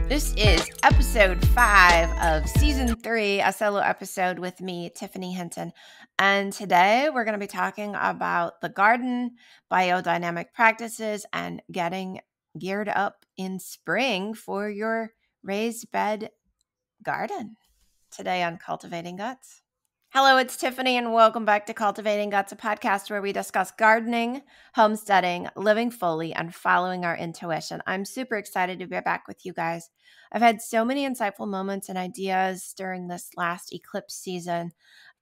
This is episode 5 of season 3, a solo episode with me, Tiffany Hinton. And today we're going to be talking about the garden, biodynamic practices, and getting geared up in spring for your raised bed garden. Today on Cultivating Guts. Hello, it's Tiffany, and welcome back to Cultivating Guts, a podcast where we discuss gardening, homesteading, living fully, and following our intuition. I'm super excited to be back with you guys. I've had so many insightful moments and ideas during this last eclipse season.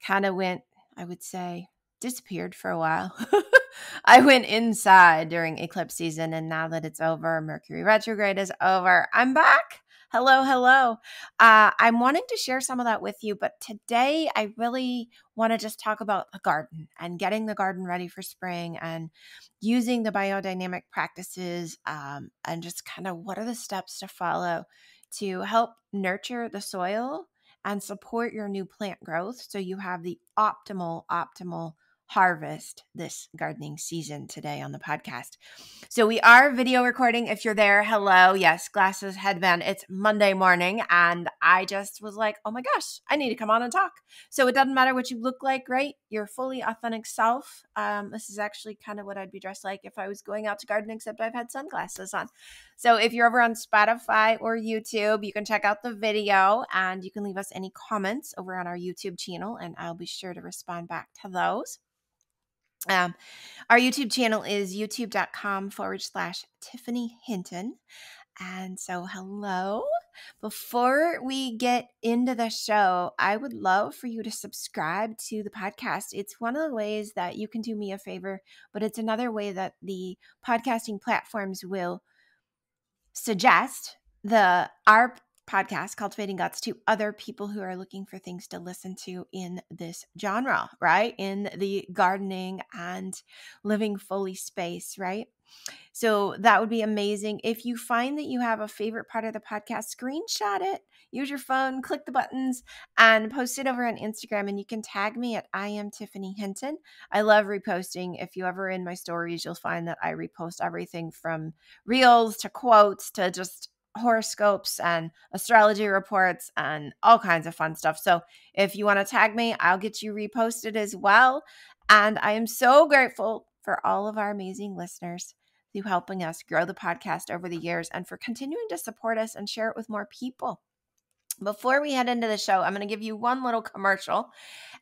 Kind of went, I would say, disappeared for a while. I went inside during eclipse season, and now that it's over, Mercury retrograde is over, I'm back. Hello. I'm wanting to share some of that with you, but today I really want to just talk about the garden and getting the garden ready for spring and using the biodynamic practices and just kind of what are the steps to follow to help nurture the soil and support your new plant growth so you have the optimal harvest this gardening season today on the podcast. So we are video recording. If you're there, hello. Yes, glasses, headband. It's Monday morning and I just was like, oh my gosh, I need to come on and talk. So it doesn't matter what you look like, right? Your fully authentic self. This is actually kind of what I'd be dressed like if I was going out to garden, except I've had sunglasses on. So if you're over on Spotify or YouTube, you can check out the video and you can leave us any comments over on our YouTube channel and I'll be sure to respond back to those. Our YouTube channel is youtube.com/Tiffany Hinton. And so, hello. Before we get into the show, I would love for you to subscribe to the podcast. It's one of the ways that you can do me a favor, but it's another way that the podcasting platforms will suggest our podcast, Cultivating Guts, to other people who are looking for things to listen to in this genre, right? In the gardening and living fully space, right? So that would be amazing. If you find that you have a favorite part of the podcast, screenshot it, use your phone, click the buttons, and post it over on Instagram. And you can tag me at I am Tiffany Hinton. I love reposting. If you ever in my stories, you'll find that I repost everything from reels to quotes to just horoscopes and astrology reports and all kinds of fun stuff. So if you want to tag me, I'll get you reposted as well. And I am so grateful for all of our amazing listeners through helping us grow the podcast over the years and for continuing to support us and share it with more people. Before we head into the show, I'm going to give you one little commercial.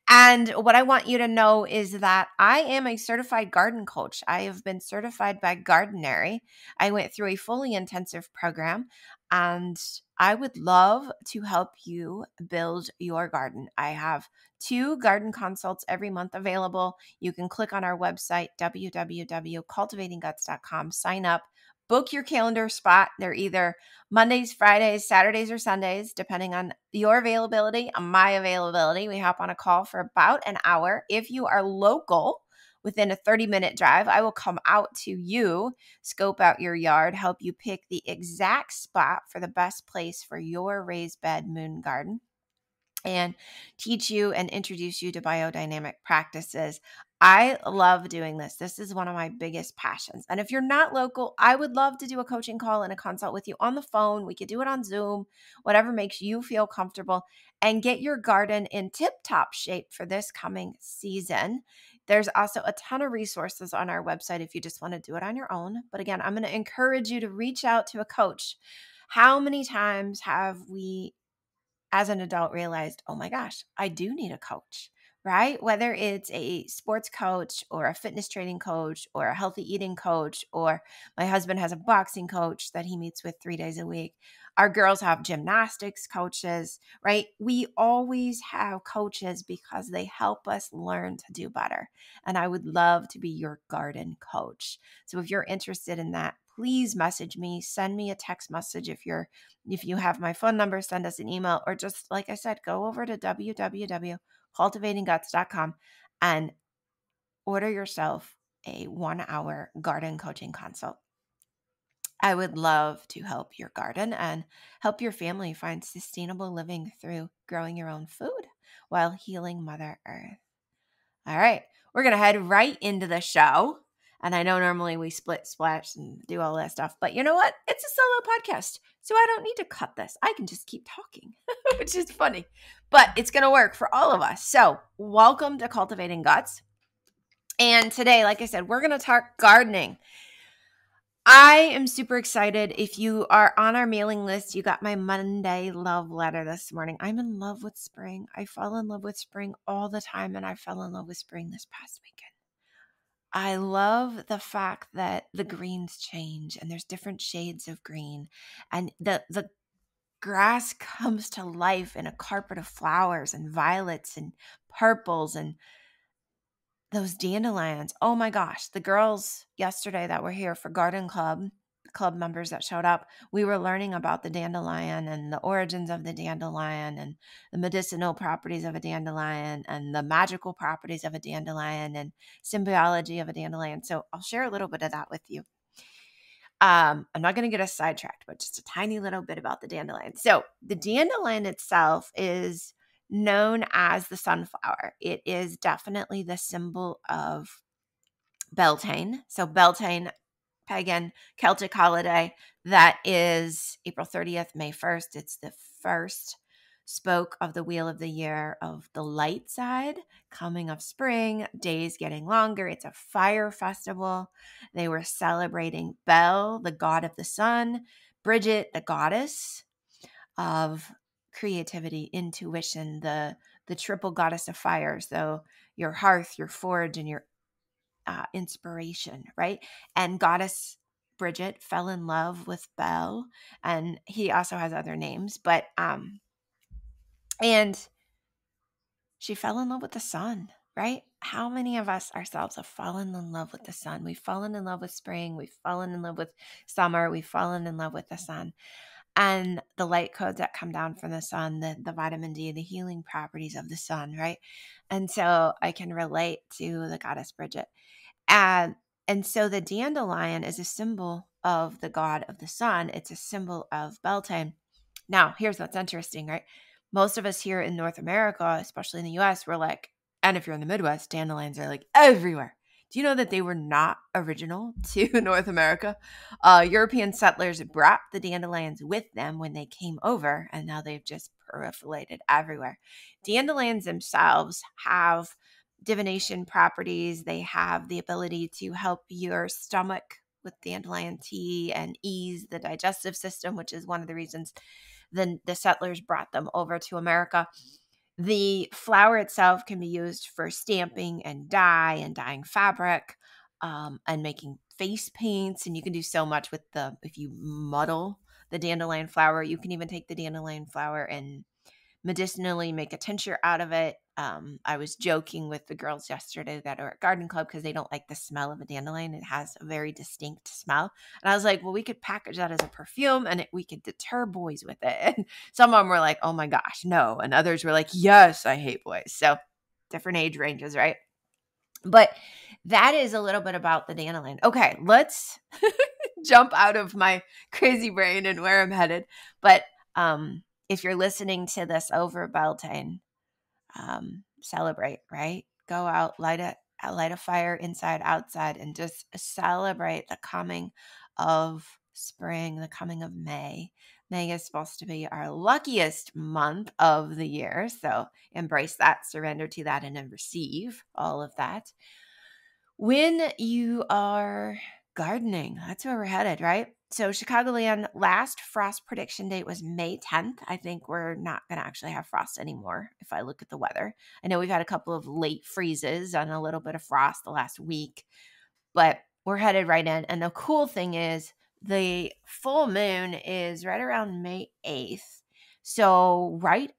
And what I want you to know is that I am a certified garden coach. I have been certified by Gardenary. I went through a fully intensive program and I would love to help you build your garden. I have 2 garden consults every month available. You can click on our website, www.cultivatingguts.com, sign up. Book your calendar spot. They're either Mondays, Fridays, Saturdays, or Sundays, depending on your availability and my availability. We hop on a call for about an hour. If you are local, within a 30-minute drive, I will come out to you, scope out your yard, help you pick the exact spot for the best place for your raised bed moon garden, and teach you and introduce you to biodynamic practices. I love doing this. This is one of my biggest passions. And if you're not local, I would love to do a coaching call and a consult with you on the phone. We could do it on Zoom, whatever makes you feel comfortable, and get your garden in tip-top shape for this coming season. There's also a ton of resources on our website if you just want to do it on your own. But again, I'm going to encourage you to reach out to a coach. How many times have we as an adult realized, oh my gosh, I do need a coach, right? Whether it's a sports coach or a fitness training coach or a healthy eating coach, or my husband has a boxing coach that he meets with 3 days a week. Our girls have gymnastics coaches, right? We always have coaches because they help us learn to do better. And I would love to be your garden coach. So if you're interested in that, please message me, send me a text message. If you have my phone number, send us an email, or just, like I said, go over to www.cultivatingguts.com and order yourself a 1-hour garden coaching consult. I would love to help your garden and help your family find sustainable living through growing your own food while healing Mother Earth. All right, we're going to head right into the show. And I know normally we split splash and do all that stuff, but you know what? It's a solo podcast, so I don't need to cut this. I can just keep talking, which is funny, but it's going to work for all of us. So welcome to Cultivating Guts. And today, like I said, we're going to talk gardening. I am super excited. If you are on our mailing list, you got my Monday love letter this morning. I'm in love with spring. I fall in love with spring all the time, and I fell in love with spring this past weekend. I love the fact that the greens change and there's different shades of green, and the grass comes to life in a carpet of flowers and violets and purples and those dandelions. Oh my gosh, the girls yesterday that were here for garden club members that showed up, we were learning about the dandelion and the origins of the dandelion and the medicinal properties of a dandelion and the magical properties of a dandelion and symbiology of a dandelion. So I'll share a little bit of that with you. I'm not going to get us sidetracked, but just a tiny little bit about the dandelion. So the dandelion itself is known as the sunflower. It is definitely the symbol of Beltane. So Beltane, pagan Celtic holiday, that is April 30th, May 1st. It's the first spoke of the wheel of the year of the light side, coming of spring, days getting longer. It's a fire festival. They were celebrating Bel, the god of the sun, Bridget, the goddess of creativity, intuition, the triple goddess of fire. So your hearth, your forge, and your inspiration, right? And goddess Bridget fell in love with Bel, and he also has other names, but and she fell in love with the sun, right? How many of us ourselves have fallen in love with the sun? We've fallen in love with spring. We've fallen in love with summer. We've fallen in love with the sun and the light codes that come down from the sun, the vitamin D, the healing properties of the sun, right? And so I can relate to the goddess Bridget. And so the dandelion is a symbol of the god of the sun. It's a symbol of Beltane. Now, here's what's interesting, right? Most of us here in North America, especially in the US, we're like, and if you're in the Midwest, dandelions are like everywhere. Do you know that they were not original to North America? European settlers brought the dandelions with them when they came over, and now they've just proliferated everywhere. Dandelions themselves have divination properties. They have the ability to help your stomach with dandelion tea and ease the digestive system, which is one of the reasons the settlers brought them over to America. The flower itself can be used for stamping and dye and dyeing fabric and making face paints. And you can do so much with if you muddle the dandelion flower. You can even take the dandelion flower and medicinally make a tincture out of it. I was joking with the girls yesterday that are at garden club because they don't like the smell of a dandelion. It has a very distinct smell. And I was like, well, we could package that as a perfume and we could deter boys with it. And some of them were like, oh my gosh, no. And others were like, yes, I hate boys. So different age ranges, right? But that is a little bit about the dandelion. Okay, let's jump out of my crazy brain and where I'm headed. But if you're listening to this over Beltane, celebrate, right? Go out, light a fire inside, outside, and just celebrate the coming of spring, the coming of May. May is supposed to be our luckiest month of the year. So embrace that, surrender to that, and then receive all of that. When you are gardening, that's where we're headed, right? So Chicagoland last frost prediction date was May 10th. I think we're not going to actually have frost anymore if I look at the weather. I know we've had a couple of late freezes and a little bit of frost the last week, but we're headed right in. And the cool thing is the full moon is right around May 8th. So right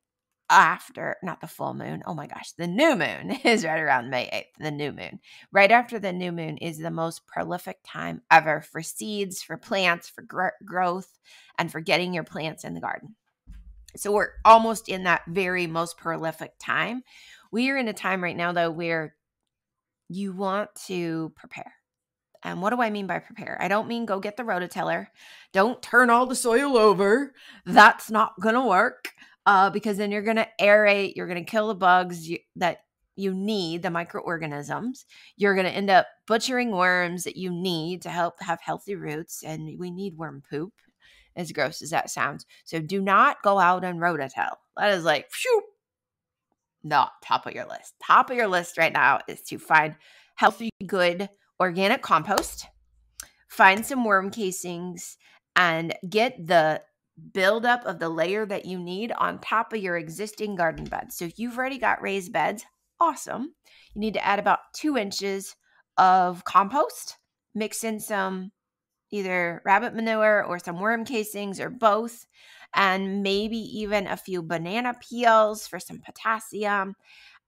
after, not the full moon, oh my gosh, the new moon is right around May 8th, the new moon. Right after the new moon is the most prolific time ever for seeds, for plants, for growth, and for getting your plants in the garden. So we're almost in that very most prolific time. We are in a time right now, though, where you want to prepare. And what do I mean by prepare? I don't mean go get the rototiller. Don't turn all the soil over. That's not going to work. Because then you're going to aerate, you're going to kill the bugs that you need, the microorganisms. You're going to end up butchering worms that you need to help have healthy roots. And we need worm poop, as gross as that sounds. So do not go out and rototill. That is like, phew, not top of your list. Top of your list right now is to find healthy, good organic compost, find some worm casings, and get the buildup of the layer that you need on top of your existing garden bed. So if you've already got raised beds, awesome. You need to add about 2 inches of compost, mix in some either rabbit manure or some worm casings or both, and maybe even a few banana peels for some potassium,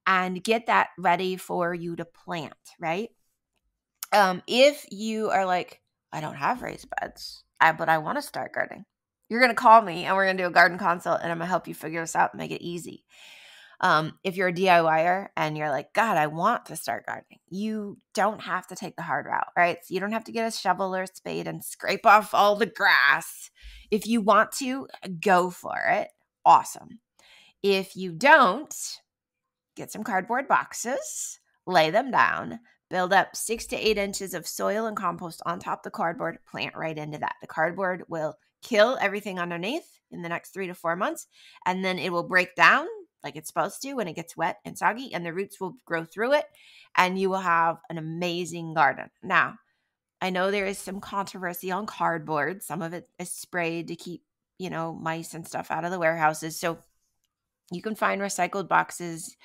and get that ready for you to plant, right? If you are like, I don't have raised beds, but I want to start gardening, you're going to call me and we're going to do a garden consult and I'm going to help you figure this out and make it easy. If you're a DIYer and you're like, God, I want to start gardening, you don't have to take the hard route, right? So you don't have to get a shovel or a spade and scrape off all the grass. If you want to, go for it. Awesome. If you don't, get some cardboard boxes, lay them down, build up 6 to 8 inches of soil and compost on top of the cardboard, plant right into that. The cardboard will kill everything underneath in the next 3 to 4 months, and then it will break down like it's supposed to when it gets wet and soggy, and the roots will grow through it, and you will have an amazing garden. Now, I know there is some controversy on cardboard. Some of it is sprayed to keep, mice and stuff out of the warehouses. So you can find recycled boxes.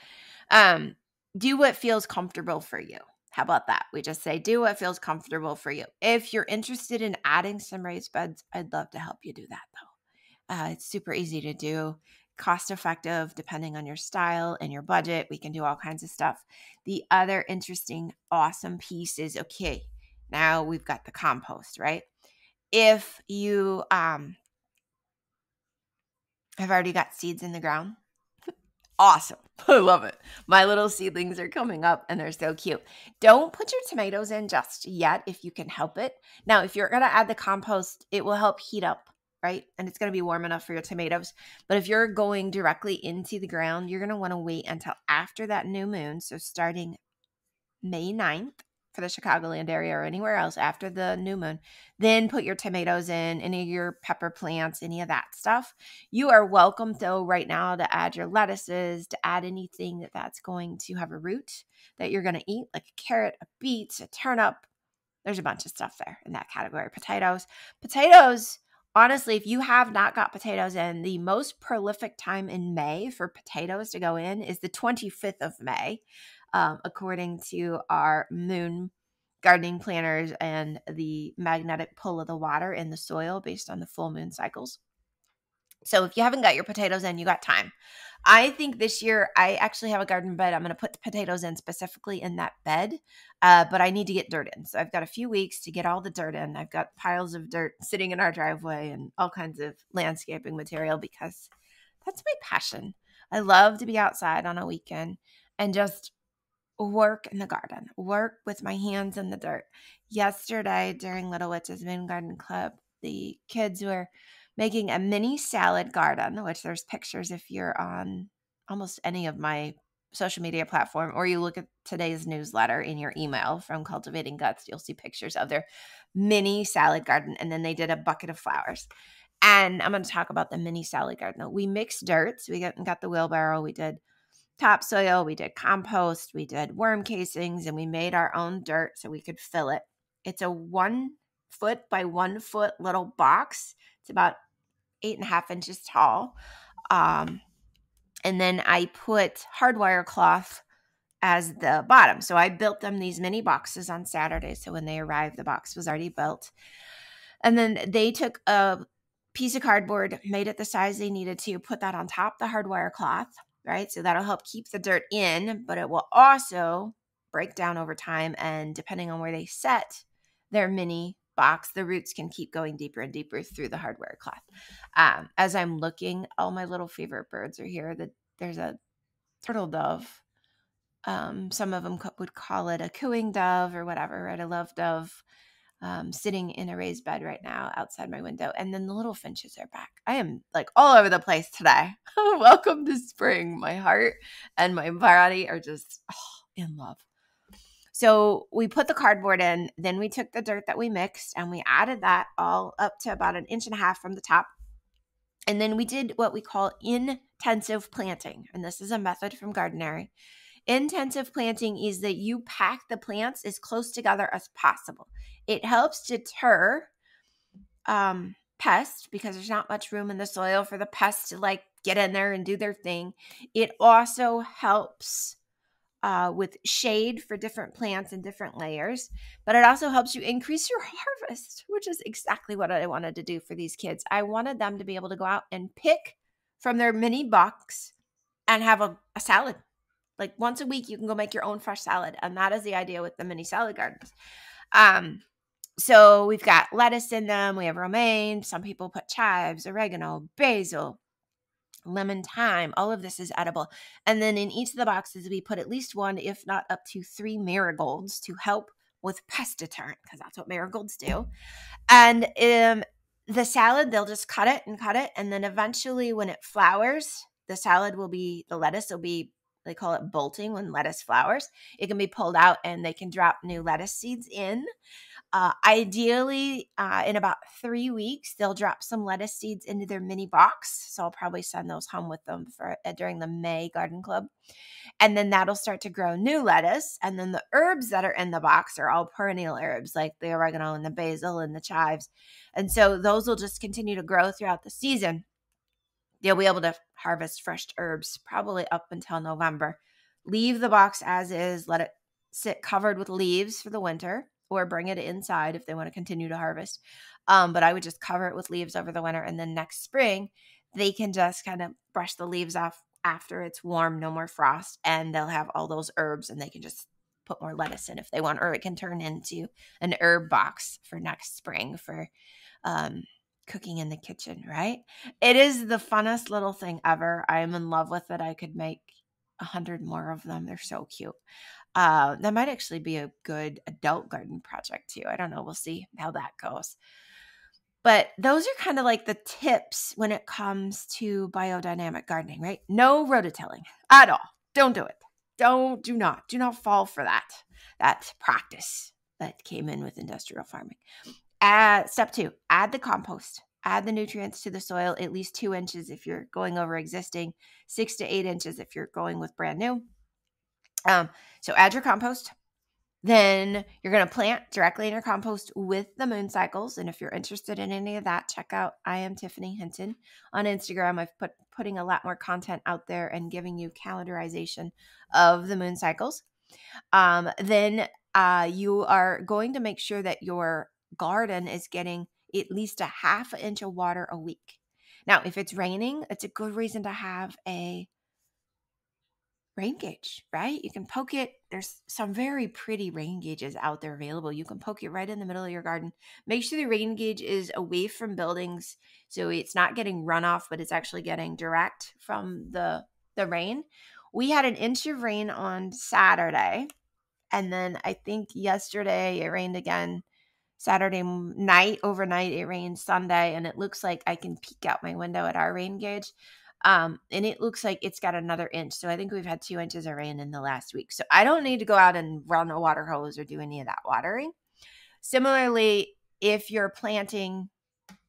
Do what feels comfortable for you. How about that? We just say, do what feels comfortable for you. If you're interested in adding some raised beds, I'd love to help you do that though. It's super easy to do, cost effective, depending on your style and your budget. We can do all kinds of stuff. The other interesting, awesome piece is, okay, now we've got the compost, right? If you have already got seeds in the ground, awesome. I love it. My little seedlings are coming up and they're so cute. Don't put your tomatoes in just yet if you can help it. Now, if you're going to add the compost, it will help heat up, right? And it's going to be warm enough for your tomatoes. But if you're going directly into the ground, you're going to want to wait until after that new moon. So starting May 9th for the Chicagoland area or anywhere else after the new moon, then put your tomatoes in, any of your pepper plants, any of that stuff. You are welcome though right now to add your lettuces, to add anything that's going to have a root that you're going to eat, like a carrot, a beet, a turnip. There's a bunch of stuff there in that category. Potatoes, honestly, if you have not got potatoes in, the most prolific time in May for potatoes to go in is the 25th of May. According to our moon gardening planners and the magnetic pull of the water in the soil based on the full moon cycles. So if you haven't got your potatoes in, you got time. I think this year I actually have a garden bed. I'm going to put the potatoes in specifically in that bed, but I need to get dirt in. So I've got a few weeks to get all the dirt in. I've got piles of dirt sitting in our driveway and all kinds of landscaping material because that's my passion. I love to be outside on a weekend and just work in the garden, work with my hands in the dirt. Yesterday during Little Witch's Moon Garden Club, the kids were making a mini salad garden, which there's pictures if you're on almost any of my social media platform, or you look at today's newsletter in your email from Cultivating Guts, you'll see pictures of their mini salad garden. And then they did a bucket of flowers. And I'm going to talk about the mini salad garden. We mixed dirt. So we got the wheelbarrow. We did topsoil, we did compost, we did worm casings, and we made our own dirt so we could fill it. It's a 1 foot by 1 foot little box. It's about 8.5 inches tall. And then I put hardwire cloth as the bottom. So I built them these mini boxes on Saturday. So when they arrived, the box was already built. And then they took a piece of cardboard, made it the size they needed to, put that on top of the hardwire cloth, right? So that'll help keep the dirt in, but it will also break down over time. And depending on where they set their mini box, the roots can keep going deeper and deeper through the hardware cloth. As I'm looking, all my little favorite birds are here. There's a turtle dove. Some of them would call it a cooing dove or whatever, right? I love dove. sitting in a raised bed right now outside my window. And then the little finches are back. I am like all over the place today. Welcome to spring. My heart and my body are just in love. So we put the cardboard in, then we took the dirt that we mixed and we added that all up to about 1.5 inches from the top. And then we did what we call intensive planting. And this is a method from Gardenary. Intensive planting is that you pack the plants as close together as possible. It helps deter pests because there's not much room in the soil for the pests to like get in there and do their thing. It also helps with shade for different plants and different layers, but it also helps you increase your harvest, which is exactly what I wanted to do for these kids. I wanted them to be able to go out and pick from their mini box and have a salad. Like once a week, you can go make your own fresh salad. And that is the idea with the mini salad gardens. So we've got lettuce in them. We have romaine. Some people put chives, oregano, basil, lemon thyme. All of this is edible. And then in each of the boxes, we put at least 1, if not up to 3 marigolds to help with pest deterrent, because that's what marigolds do. And the salad, they'll just cut it. And then eventually when it flowers, the lettuce will be, they call it bolting when lettuce flowers. It can be pulled out and they can drop new lettuce seeds in. Ideally, in about 3 weeks, they'll drop some lettuce seeds into their mini box. So I'll probably send those home with them for during the May garden club. And then that'll start to grow new lettuce. And then the herbs that are in the box are all perennial herbs like the oregano and the basil and the chives. And so those will just continue to grow throughout the season. You'll be able to harvest fresh herbs probably up until November. Leave the box as is. Let it sit covered with leaves for the winter, or bring it inside if they want to continue to harvest. But I would just cover it with leaves over the winter. And then next spring, they can just kind of brush the leaves off after it's warm, no more frost, and they'll have all those herbs and they can just put more lettuce in if they want, or it can turn into an herb box for next spring for cooking in the kitchen, right? It is the funnest little thing ever. I am in love with it. I could make 100 more of them. They're so cute. That might actually be a good adult garden project too. I don't know. We'll see how that goes. But those are kind of like the tips when it comes to biodynamic gardening, right? No rototilling at all. Don't do it. Do not fall for that practice that came in with industrial farming. Step 2, add the compost. Add the nutrients to the soil, at least 2 inches if you're going over existing, 6 to 8 inches if you're going with brand new. So add your compost. Then you're going to plant directly in your compost with the moon cycles. And if you're interested in any of that, check out I am Tiffany Hinton on Instagram. I've putting a lot more content out there and giving you calendarization of the moon cycles. Then you are going to make sure that your garden is getting at least 1/2 inch of water a week. Now, if it's raining, it's a good reason to have a rain gauge, right? You can poke it. There's some very pretty rain gauges out there available. You can poke it right in the middle of your garden. Make sure the rain gauge is away from buildings so it's not getting runoff, but it's actually getting direct from the rain. We had 1 inch of rain on Saturday, and then I think yesterday it rained again. Saturday night, overnight, it rained Sunday, and it looks like I can peek out my window at our rain gauge. And it looks like it's got another inch. So I think we've had 2 inches of rain in the last week. So I don't need to go out and run a water hose or do any of that watering. Similarly, if you're planting,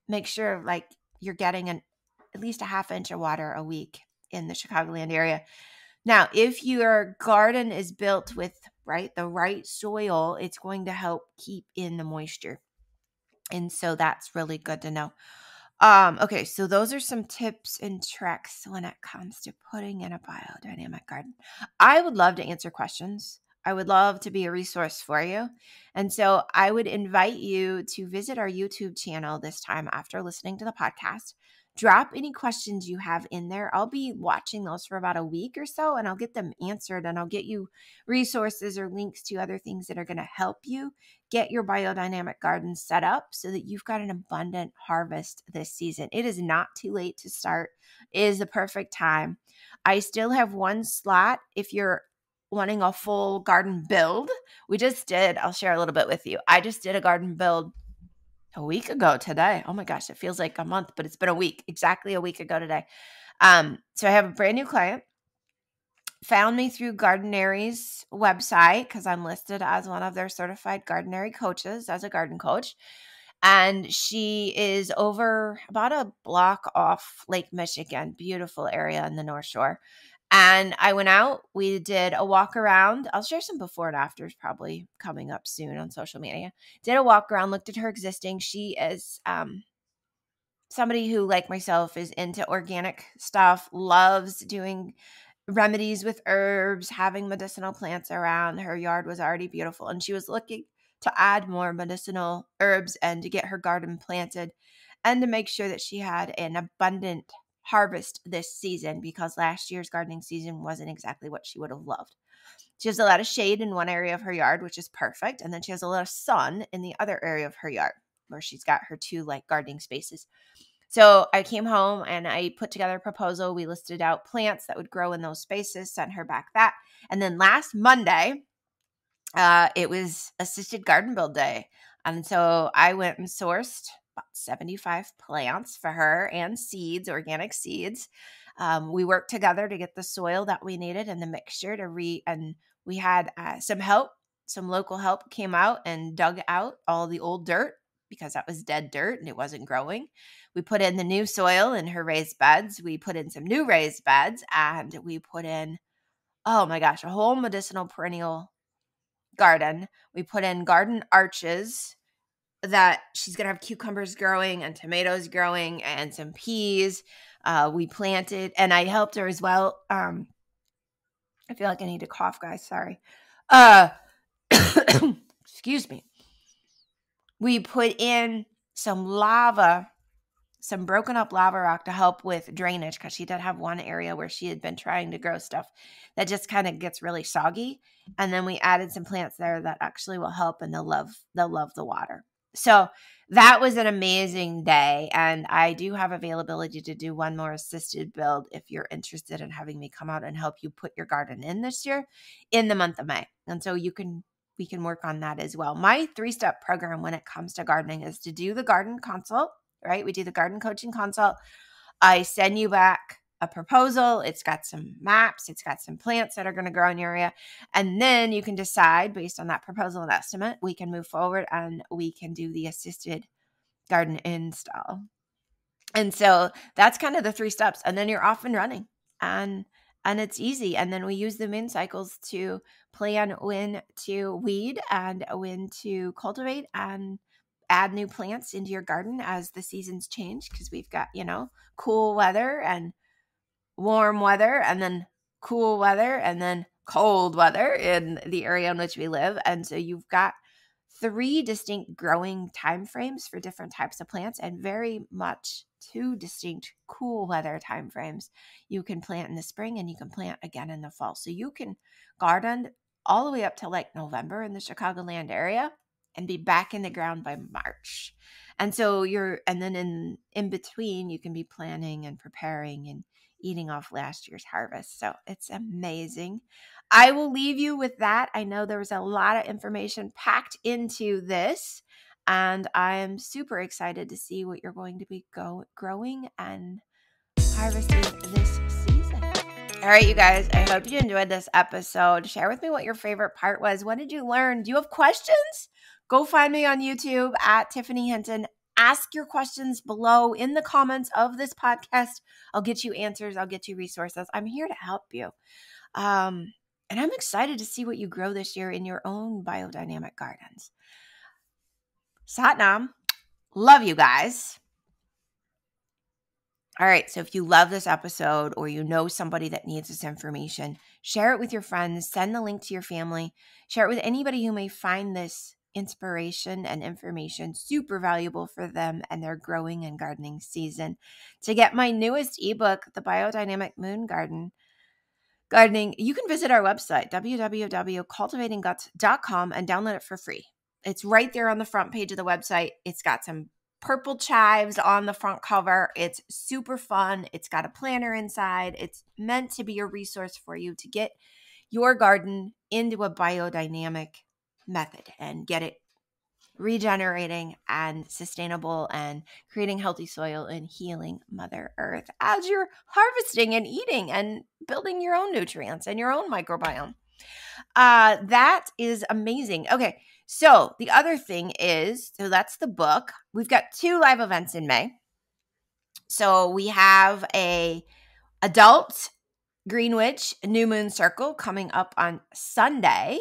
make sure like you're getting at least 1/2 inch of water a week in the Chicagoland area. Now, if your garden is built with the right soil, it's going to help keep in the moisture. And so that's really good to know. Okay, so those are some tips and tricks when it comes to putting in a biodynamic garden. I would love to answer questions. I would love to be a resource for you. And so I would invite you to visit our YouTube channel this time after listening to the podcast. Drop any questions you have in there. I'll be watching those for about a week or so, and I'll get them answered, and I'll get you resources or links to other things that are going to help you get your biodynamic garden set up so that you've got an abundant harvest this season. It is not too late to start. It is the perfect time. I still have 1 slot if you're wanting a full garden build, I'll share a little bit with you. I just did a garden build a week ago today. Oh my gosh, it feels like a month, but it's been a week, exactly a week ago today. So I have a brand new client, found me through Gardenary's website because I'm listed as one of their certified Gardenary coaches as a garden coach. And she is over about a block off Lake Michigan, beautiful area in the North Shore. And I went out, we did a walk around. I'll share some before and afters probably coming up soon on social media. Did a walk around, looked at her existing. She is somebody who, like myself, is into organic stuff, loves doing remedies with herbs, having medicinal plants around. Her yard was already beautiful, and she was looking to add more medicinal herbs and to get her garden planted and to make sure that she had an abundant harvest this season, because last year's gardening season wasn't exactly what she would have loved. She has a lot of shade in one area of her yard, which is perfect, and then she has a lot of sun in the other area of her yard where she's got her two like gardening spaces. So I came home and I put together a proposal. We listed out plants that would grow in those spaces, sent her back that. And then last Monday, it was assisted garden build day. And so I went and sourced about 75 plants for her and seeds, organic seeds. We worked together to get the soil that we needed and the mixture and we had some help. Some local help came out and dug out all the old dirt because that was dead dirt and it wasn't growing. We put in the new soil in her raised beds. We put in some new raised beds, and we put in, oh my gosh, a whole medicinal perennial garden. We put in garden arches that she's going to have cucumbers growing and tomatoes growing and some peas. We planted, and I helped her as well. I feel like I need to cough, guys. Sorry. Excuse me. We put in some broken up lava rock to help with drainage, because she did have one area where she had been trying to grow stuff that just kind of gets really soggy. And then we added some plants there that actually will help, and they'll love the water. So that was an amazing day. And I do have availability to do one more assisted build if you're interested in having me come out and help you put your garden in this year in the month of May. And so we can work on that as well. My 3-step program when it comes to gardening is to do the garden consult. Right? We do the garden coaching consult. I send you back a proposal. It's got some maps. It's got some plants that are going to grow in your area. And then you can decide based on that proposal and estimate, we can move forward and we can do the assisted garden install. And so that's kind of the 3 steps. And then you're off and running. And it's easy. And then we use the moon cycles to plan when to weed and when to cultivate and add new plants into your garden as the seasons change, because we've got, cool weather and warm weather, and then cool weather, and then cold weather in the area in which we live. And so you've got 3 distinct growing time frames for different types of plants, and very much 2 distinct cool weather time frames. You can plant in the spring and you can plant again in the fall. So you can garden all the way up to like November in the Chicagoland area and be back in the ground by March. And so and then in between, you can be planning and preparing and eating off last year's harvest. So it's amazing. I will leave you with that. I know there was a lot of information packed into this, and I am super excited to see what you're going to be growing and harvesting this season. All right, you guys, I hope you enjoyed this episode. Share with me what your favorite part was. What did you learn? Do you have questions? Go find me on YouTube at Tiffany Hinton. Ask your questions below in the comments of this podcast. I'll get you answers. I'll get you resources. I'm here to help you. And I'm excited to see what you grow this year in your own biodynamic gardens. Satnam. Love you guys. All right, so if you love this episode or you know somebody that needs this information, share it with your friends, send the link to your family, share it with anybody who may find this inspiration and information super valuable for them and their growing and gardening season. To get my newest ebook, The Biodynamic Moon Gardening, you can visit our website, www.cultivatingguts.com, and download it for free. It's right there on the front page of the website. It's got some purple chives on the front cover. It's super fun. It's got a planner inside. It's meant to be a resource for you to get your garden into a biodynamic method and get it regenerating and sustainable and creating healthy soil and healing Mother Earth as you're harvesting and eating and building your own nutrients and your own microbiome. That is amazing. Okay, so the other thing is, so that's the book. We've got 2 live events in May. So we have a adult Greenwich New Moon Circle coming up on Sunday,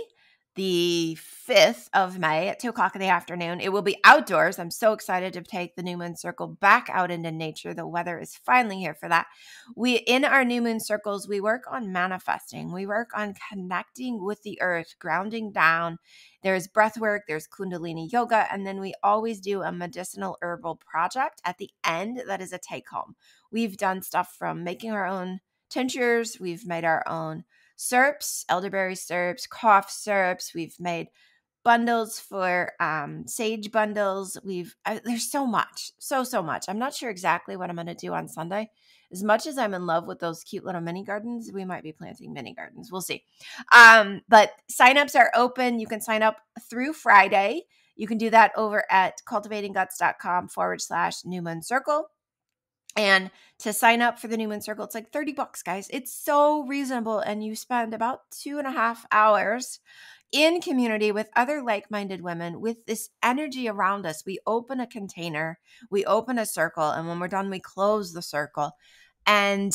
the 5th of May at 2 o'clock in the afternoon. It will be outdoors. I'm so excited to take the New Moon Circle back out into nature. The weather is finally here for that. In our New Moon Circles, we work on manifesting. We work on connecting with the earth, grounding down. There's breath work, there's Kundalini yoga, and then we always do a medicinal herbal project at the end that is a take home. We've done stuff from making our own tinctures. We've made our own syrups, elderberry syrups, cough syrups. We've made bundles for sage bundles. There's so much, so much. I'm not sure exactly what I'm going to do on Sunday. As much as I'm in love with those cute little mini gardens, we might be planting mini gardens. We'll see. But signups are open. You can sign up through Friday. You can do that over at cultivatingguts.com/New Moon Circle. And to sign up for the New Moon Circle, it's like $30, guys. It's so reasonable. And you spend about 2.5 hours in community with other like-minded women with this energy around us. We open a container, we open a circle, and when we're done, we close the circle. And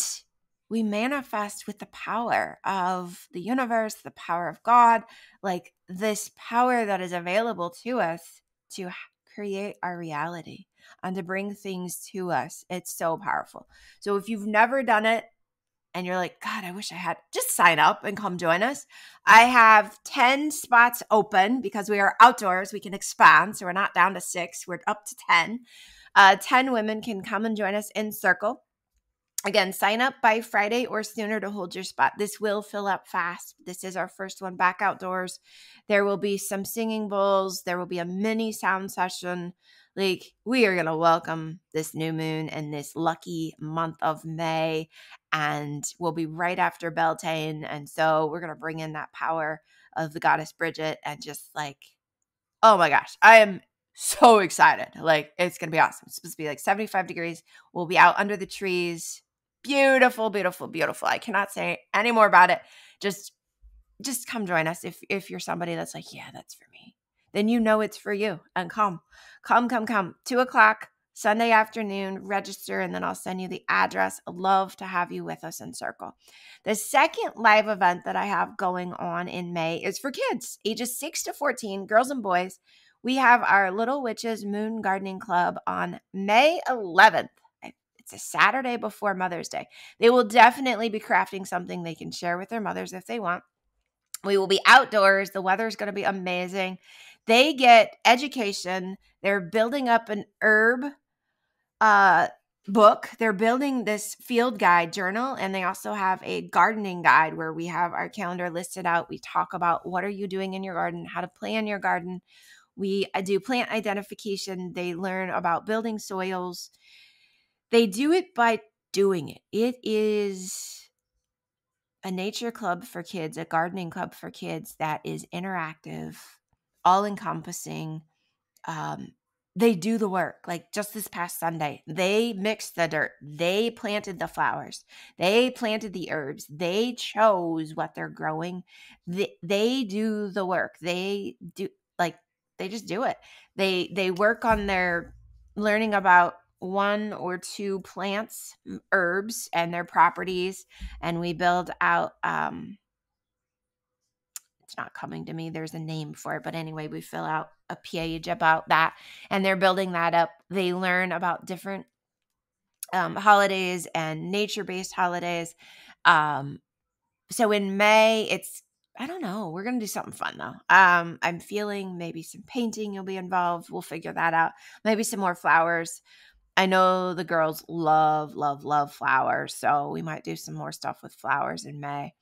we manifest with the power of the universe, the power of God, like this power that is available to us to create our reality and to bring things to us. It's so powerful. So if you've never done it and you're like, God, I wish I had, just sign up and come join us. I have 10 spots open because we are outdoors. We can expand. So we're not down to 6. We're up to 10. 10 women can come and join us in circle. Again, sign up by Friday or sooner to hold your spot. This will fill up fast. This is our first one back outdoors. There will be some singing bowls. There will be a mini sound session. Like, we are going to welcome this new moon and this lucky month of May, and we'll be right after Beltane. And so we're going to bring in that power of the goddess Bridget and just like, oh my gosh, I am so excited. Like, it's going to be awesome. It's supposed to be like 75 degrees. We'll be out under the trees. Beautiful, beautiful, beautiful. I cannot say any more about it. Just come join us. If you're somebody that's like, yeah, that's for me, then you know it's for you. And come. 2 o'clock Sunday afternoon, register, and then I'll send you the address. I'd love to have you with us in circle. The second live event that I have going on in May is for kids, ages 6 to 14, girls and boys. We have our Little Witches Moon Gardening Club on May 11th. It's a Saturday before Mother's Day. They will definitely be crafting something they can share with their mothers if they want. We will be outdoors. The weather is going to be amazing. They get education. They're building up an herb book. They're building this field guide journal, and they also have a gardening guide where we have our calendar listed out. We talk about what are you doing in your garden, how to plan your garden. We do plant identification. They learn about building soils. They do it by doing it. It is a nature club for kids, a gardening club for kids that is interactive, all-encompassing. They do the work. Like just this past Sunday, they mixed the dirt. They planted the flowers. They planted the herbs. They chose what they're growing. They do the work. They just do it. They work on their learning about 1 or 2 plants, herbs, and their properties. And we build out, it's not coming to me. There's a name for it. But anyway, we fill out a page about that, and they're building that up. They learn about different holidays and nature-based holidays. So in May, I don't know. We're going to do something fun though. I'm feeling maybe some painting you'll be involved. We'll figure that out. Maybe some more flowers. I know the girls love, love, love flowers. So we might do some more stuff with flowers in May.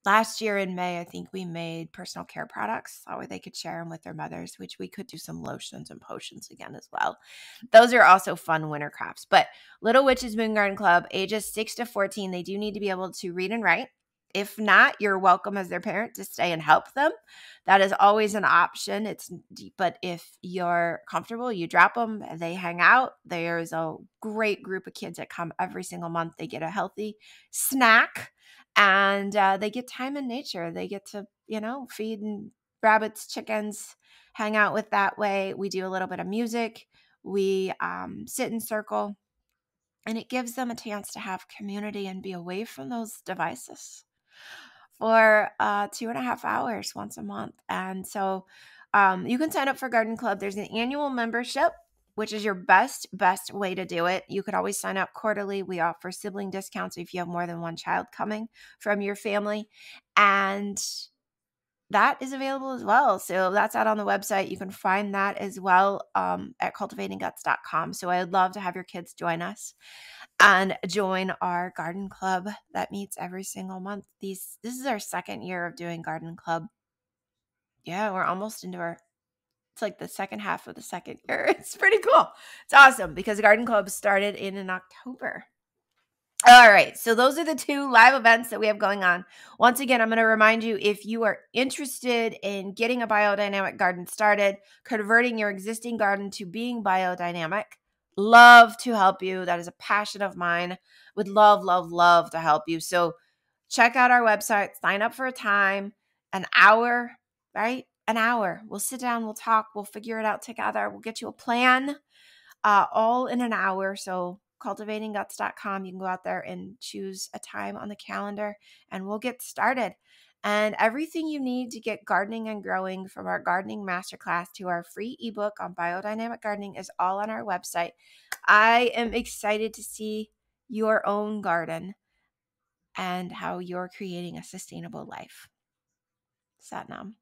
Last year in May, I think we made personal care products. That way they could share them with their mothers, which we could do some lotions and potions again as well. Those are also fun winter crafts. But Little Witches Moon Garden Club, ages 6 to 14, they do need to be able to read and write. If not, you're welcome as their parent to stay and help them. That is always an option. But if you're comfortable, you drop them, they hang out. There's a great group of kids that come every single month. They get a healthy snack, and they get time in nature. They get to, feed rabbits, chickens, hang out with that way. We do a little bit of music. We sit in circle, and it gives them a chance to have community and be away from those devices for 2.5 hours once a month. And so you can sign up for Garden Club. There's an annual membership, which is your best way to do it. You could always sign up quarterly. We offer sibling discounts if you have more than one child coming from your family. And that is available as well. So that's out on the website. You can find that as well at cultivatingguts.com. So I'd love to have your kids join us and join our garden club that meets every single month. This is our second year of doing garden club. Yeah, we're almost into it's like the second half of the second year. It's pretty cool. It's awesome because garden club started in October. All right, so those are the 2 live events that we have going on. Once again, I'm going to remind you, if you are interested in getting a biodynamic garden started, converting your existing garden to being biodynamic, love to help you. That is a passion of mine. Would love, love, love to help you. So check out our website, sign up for a time, an hour, right? An hour. We'll sit down, we'll talk, we'll figure it out together. We'll get you a plan all in an hour. So cultivatingguts.com. You can go out there and choose a time on the calendar and we'll get started. And everything you need to get gardening and growing, from our gardening masterclass to our free ebook on biodynamic gardening, is all on our website. I am excited to see your own garden and how you're creating a sustainable life. Satnam.